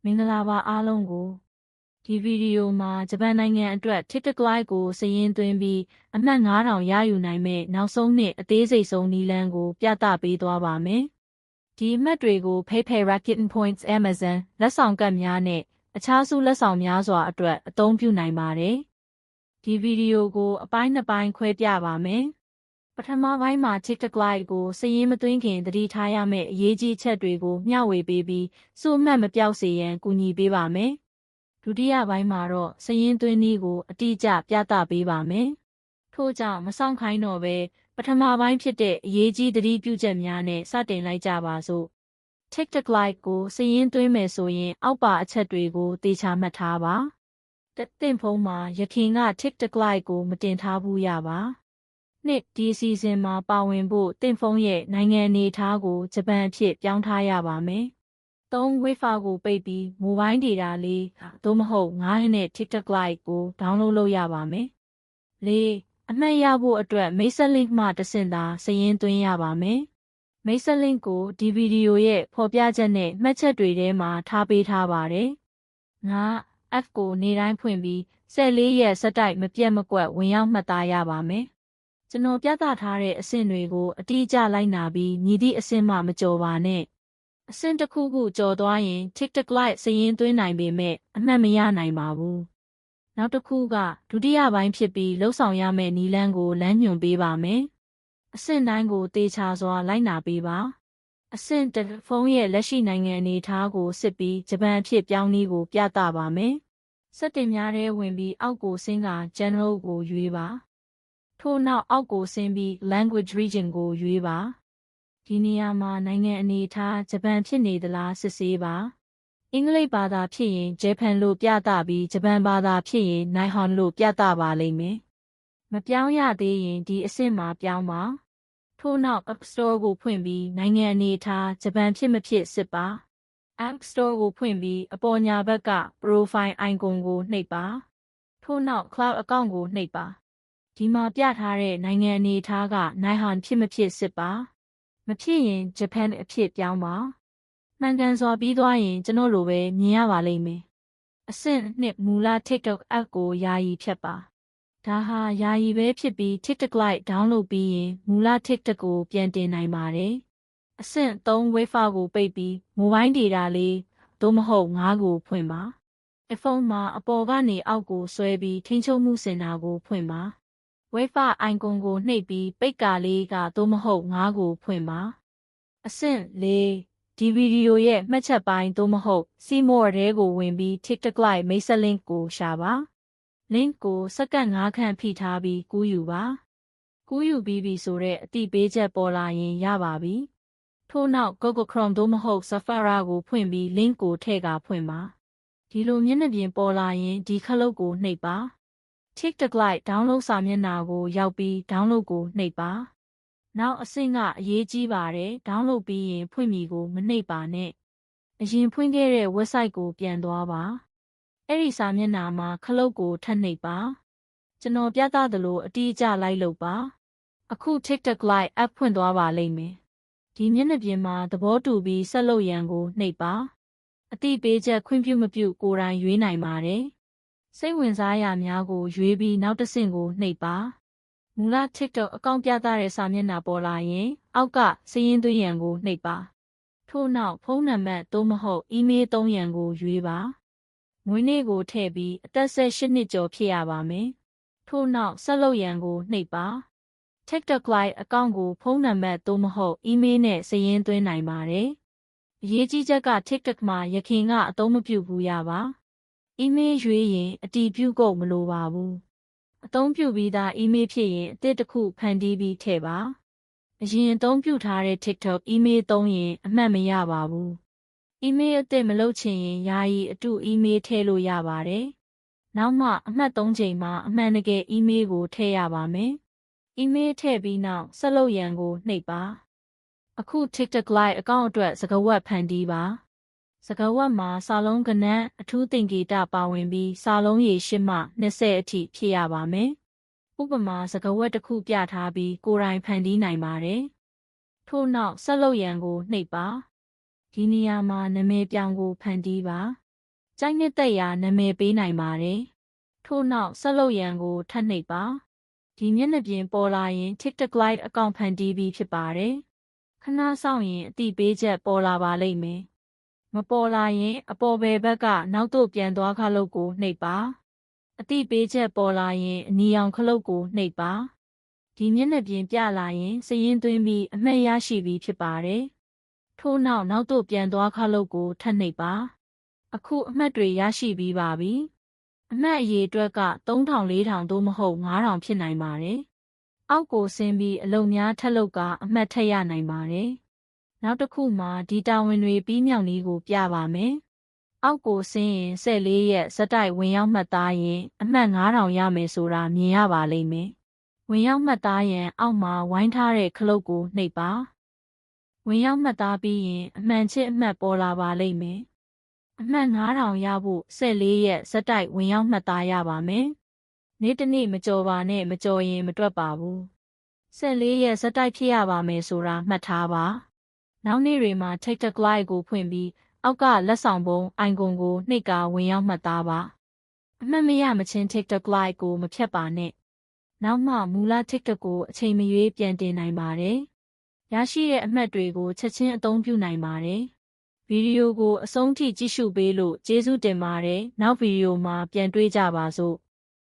မင်္ဂလာပါအားလုံးကိုဒီဗီဒီယိုမှာဂျပန်နိုင်ငံအတွက် TikTok Lite ကိုစာရင်းသွင်းပြီးအမှတ် 9000 ရယူနိုင်မဲ့နောက်ဆုံးနှစ်အသေးစိတ်ဆုံးနည်းလမ်းကိုပြသပေးသွားပါမယ်။ဒီအမှတ်တွေကို PayPay Rakuten Points Amazon လက်ဆောင်ကတ်များနဲ့အခြားစုလက်ဆောင်များစွာအတွက်အသုံးပြုနိုင်ပါတယ်။ဒီဗီဒီယိုကိုအပိုင်း2ပိုင်းခွဲပြပါမယ်။ပထမပိုင်းမှာ TikTok Lite ကိုစာရင်းမသွင်းခင်သတိထားရမယ့်အရေးကြီးချက်တွေကိုမျှဝေပေးပြီးစုအမှတ်မပျောက်စေရန်ကူညီပေးပါမယ်။ဒုတိယပိုင်းမှာတော့စာရင်းသွင်းနည်းကိုအတိအကျပြသပေးပါမယ်။ထို့ကြောင့်မဆောင်ခိုင်းတော့ပဲပထမပိုင်းဖြစ်တဲ့အရေးကြီးသတိပြုချက်များနဲ့စတင်လိုက်ကြပါစို့။ TikTok Lite ကိုစာရင်းသွင်းမယ်ဆိုရင်အောက်ပါအချက်တွေကိုသေချာမှတ်ထားပါ။သင့်ဖုန်းမှာယခင်က TikTok Lite ကိုမတင်ထားဘူးရပါ။နှစ်ဒီအစီအစဉ်မှာပါဝင်ဖို့သင့်ဖုန်းရဲ့နိုင်ငံအနေအထားကိုဂျပန်အဖြစ်ပြောင်းထားရပါမယ်။Wi-Fi ကိုပိတ်ပြီးမိုဘိုင်းဒေတာလေးသို့မဟုတ်9နဲ့ TikTok Lite ကိုဒေါင်းလုပ်လို့ရပါမယ်။အမှတ်ရဖို့အတွက်မိတ်ဆက် link မှတဆင့်သာစာရင်းသွင်းရပါမယ်။မိတ်ဆက် link ကိုဒီဗီဒီယိုရဲ့ဖော်ပြချက်နဲ့မှတ်ချက်တွေထဲမှာထားပေးထားပါတယ်။ F ကိုနေ့တိုင်းဖွင့်ပြီး14ရက်ဆက်တိုက်မပြတ်မကွက်ဝင်ရောက်မှတ်သားရပါမယ်။ကျွန်တော်ပြသထားတဲ့အဆင့်တွေကိုအတိအကျလိုက်နာပြီးမည်သည့်အဆင့်မှမကျော်ပါနဲ့။အဆင့်တစ်ခုခုကျော်သွားရင် TikTok Lite စာရင်းသွင်းနိုင်ပေမဲ့အမှတ်မရနိုင်ပါဘူး။နောက်တစ်ခုကဒုတိယပိုင်းဖြစ်ပြီးလှုပ်ဆောင်ရမယ့်နည်းလမ်းကိုလမ်းညွှန်ပေးပါမယ်။အဆင့်တိုင်းကိုသေချာစွာလိုက်နာပေးပါ။အဆင့်1ဖုန်းရဲ့လက်ရှိနိုင်ငံအနေအထားကိုစစ်ပြီးဂျပန်အဖြစ်ပြောင်းနည်းကိုပြသပါမယ်။စက်တင်များထဲဝင်ပြီးအောက်ကိုဆင်းက General ကိုရွေးပါ။ထို့နောက်အောက်ကိုဆင်းပြီး Language Region ကိုရွေးပါ။ဒီနေရာမှာနိုင်ငံအနေအထားဂျပန်ဖြစ်နေသလားစစ်ဆေးပါ။အင်္ဂလိပ်ဘာသာဖြစ်ရင် Japan လို့ပြသပြီးဂျပန်ဘာသာဖြစ်ရင် Nihon လို့ပြသပါလိမ့်မယ်။မပြောင်းရသေးရင်ဒီအဆင့်မှာပြောင်းပါ။ထို့နောက် App Store ကိုဖွင့်ပြီးနိုင်ငံအနေအထားဂျပန်ဖြစ်မဖြစ်စစ်ပါ။ App Store ကိုဖွင့်ပြီးအပေါ်ညာဘက်က Profile Icon ကိုနှိပ်ပါ။ထို့နောက် Cloud Account ကိုနှိပ်ပါ။ဒီမှာပြထားတဲ့နိုင်ငံအနေအထားက Nihon ဖြစ်မဖြစ်စစ်ပါ။မဖြစ်ရင် Japan အဖြစ်ပြောင်းပါ။မှန်ကန်စွာပြီးသွားရင်ကျွန်တော်လိုပဲမြင်ရပါလိမ့်မယ်။အဆင့်2မူလ TikTok App ကိုယာယီဖြတ်ပါ။ဒါဟာယာယီပဲဖြစ်ပြီး TikTok Lite ဒေါင်းလုပ်ပြီးရင်မူလ TikTok ကိုပြန်တင်နိုင်ပါတယ်။အဆင့်3 Wi-Fi ကိုပိတ်ပြီးမိုဘိုင်းဒေတာလေးသို့မဟုတ်9ကိုဖွင့်ပါ။ဖုန်းမှာအပေါ်ကနေအောက်ကိုဆွဲပြီးထိန်းချုပ်မှုစင်တာကိုဖွင့်ပါ။ Wi-Fi icon ကိုနှိပ်ပြီးပိတ်ကာလေးကသို့မဟုတ်9ကိုဖွင့်ပါ။အဆင့်4ဒီဗီဒီယိုရဲ့မှတ်ချက်ပိုင်းသို့မဟုတ် See More ထဲကိုဝင်ပြီး TikTok Lite မိတ်ဆက် link ကိုရှာပါ။ link ကိုစက္ကန့်5ခန့်ဖိထားပြီးကူးယူပါ။ကူးယူပြီးပြီဆိုတဲ့အသိပေးချက်ပေါ်လာရင်ရပါပြီ။ထို့နောက် Google Chrome သို့မဟုတ် Safari ကိုဖွင့်ပြီး link ကိုထည့်ကာဖွင့်ပါ။ဒီလိုမျက်နှာပြင်ပေါ်လာရင်ဒီခလုတ်ကိုနှိပ်ပါ။ TikTok Lite ဒေါင်းလုပ်စာမျက်နှာကိုရောက်ပြီး download ကိုနှိပ်ပါ။နောက်အဆင့်ကအရေးကြီးပါတယ်။ဒေါင်းလုပ်ပြီးရင်ဖွင့်မည်ကိုမနှိပ်ပါနဲ့။အရင်ဖွင့်ခဲ့တဲ့ website ကိုပြန်သွားပါ။အဲ့ဒီစာမျက်နှာမှာခလုတ်ကိုထပ်နှိပ်ပါ။ကျွန်တော်ပြသသလိုအတိအကျလိုက်လုပ်ပါ။အခု TikTok Lite app ဖွင့်သွားပါလိမ့်မယ်။ဒီမျက်နှာပြင်မှာသဘောတူပြီးဆက်လုပ်ရန်ကိုနှိပ်ပါ။အသိပေးချက်ခွင့်ပြုမပြုကိုယ်တိုင်ရွေးနိုင်ပါတယ်။စိတ်ဝင်စားရာများကိုရွေးပြီးနောက်တစ်ဆင့်ကိုနှိပ်ပါ။မူလ TikTok အကောင့်ပြသတဲ့စာမျက်နှာပေါ်လာရင်အောက်ကစာရင်းသွင်းရန်ကိုနှိပ်ပါ။ထို့နောက်ဖုန်းနံပါတ်သို့မဟုတ်အီးမေးလ်သုံးရန်ကိုရွေးပါ။မွေးနေ့ကိုထည့်ပြီးအသက်18နှစ်ကျော်ဖြစ်ရပါမယ်။ထို့နောက်ဆက်လုပ်ရန်ကိုနှိပ်ပါ။ TikTok Lite အကောင့်ကိုဖုန်းနံပါတ်သို့မဟုတ်အီးမေးလ်နဲ့စာရင်းသွင်းနိုင်ပါတယ်။အရေးကြီးချက်က TikTok မှာယခင်ကအသုံးမပြုဘူးရပါ။အီးမေးလ်ရွေးရင်အတည်ပြုကုန်မလိုပါဘူး။အသုံးပြုပြီးသားအီးမေးလ်ဖြစ်ရင်အသစ်တစ်ခုဖန်တီးပြီးထည့်ပါ။အရင်အသုံးပြုထားတဲ့ TikTok အီးမေးလ်သုံးရင်အမှတ်မရပါဘူး။အီးမေးလ်အသစ်မလုပ်ချင်ရင်ယာယီအတုအီးမေးလ်ထည့်လို့ရပါတယ်။နောက်မှအမှတ်3ချိန်မှာအမှန်တကယ်အီးမေးလ်ကိုထည့်ရပါမယ်။အီးမေးလ်ထည့်ပြီးနောက်ဆက်လုပ်ရန်ကိုနှိပ်ပါ။အခု TikTok Lite အကောင့်အတွက်စကားဝတ်ဖန်တီးပါ။စကားဝတ်မှာစာလုံးကဏ္ဍအထူးသင်္ကေတပါဝင်ပြီးစာလုံးရေ8မှ20အထိဖြစ်ရပါမယ်။ဥပမာစကားဝတ်တစ်ခုပြထားပြီးကိုယ်တိုင်ဖန်တီးနိုင်ပါတယ်။ထို့နောက်ဆက်လုပ်ရန်ကိုနှိပ်ပါ။ဒီနေရာမှာနာမည်ပြောင်ကိုဖန်တီးပါ ကြိုက်နှစ်သက်ရာနာမည်ပေးနိုင်ပါတယ်။ထို့နောက်ဆက်လုပ်ရန်ကိုထပ်နှိပ်ပါ။ဒီမျက်နှာပြင်ပေါ်လာရင် TikTok Lite အကောင့်ဖန်တီးပြီးဖြစ်ပါတယ်။ခဏစောင့်ရင်အသိပေးချက်ပေါ်လာပါလိမ့်မယ်။မပေါ်လာရင်အပေါ်ဘယ်ဘက်ကနောက်သို့ပြန်သွားခလုတ်ကိုနှိပ်ပါ။အသိပေးချက်ပေါ်လာရင်အနီရောင်ခလုတ်ကိုနှိပ်ပါ။ဒီမျက်နှာပြင်ပြလာရင်စာရင်းသွင်းပြီးအမှတ်ရရှိပြီးဖြစ်ပါတယ်။ထို့နောက်သို့ပြန်သွားခလုတ်ကိုထပ်နှိပ်ပါ။အခုအမှတ်တွေရရှိပြီးပါပြီ။အမှတ်အရေအတွက်က3000 4000သို့မဟုတ်5000ဖြစ်နိုင်ပါတယ်။အောက်ကိုဆင်းပြီးအလုံများထပ်လုပ်ကအမှတ်ထက်ရနိုင်ပါတယ်။နောက်တစ်ခုမှာဒီတာဝန်တွေပြီးမြောက်နည်းကိုပြပါမယ်။အောက်ကိုဆင်းရင်14ရက်ဇက်တိုက်ဝင်ရောက်မှတ်သားရင်အမှတ်9000ရမယ်ဆိုတာမြင်ရပါလိမ့်မယ်။ဝင်ရောက်မှတ်သားရန်အောက်မှာဝိုင်းထားတဲ့ခလုတ်ကိုနှိပ်ပါ။ဝင်ရောက်မှတ်သားပြီးရင်အမှန်ချစ်အမှတ်ပေါ်လာပါလိမ့်မယ်။အမှတ်9000ရဖို့14ရက်ဇက်တိုက်ဝင်ရောက်မှတ်သားရပါမယ်။နေ့တစ်နေ့မကြော်ပါနဲ့မကြော်ရင်မတွက်ပါဘူး။14ရက်ဇက်တိုက်ဖြစ်ရပါမယ်ဆိုတာမှတ်ထားပါ။နောက်နေ့တွေမှာ TikTok Lite ကိုဖွင့်ပြီးအောက်ကလက်ဆောင်ပုံအိုင်ကွန်ကိုနှိပ်ကာဝင်ရောက်မှတ်သားပါ။အမှတ်မရမချင်း TikTok Lite ကိုမဖြတ်ပါနဲ့။နောက်မှမူလ TikTok ကိုအချိန်မရွေးပြန်တင်နိုင်ပါတယ်။ရရှိတဲ့အမှတ်တွေကိုချက်ချင်းအသုံးပြုနိုင်ပါတယ်။ဗီဒီယိုကိုအဆုံးထိကြည့်ရှုပေးလို့ကျေးဇူးတင်ပါတယ်။နောက်ဗီဒီယိုမှာပြန်တွေ့ကြပါစို့။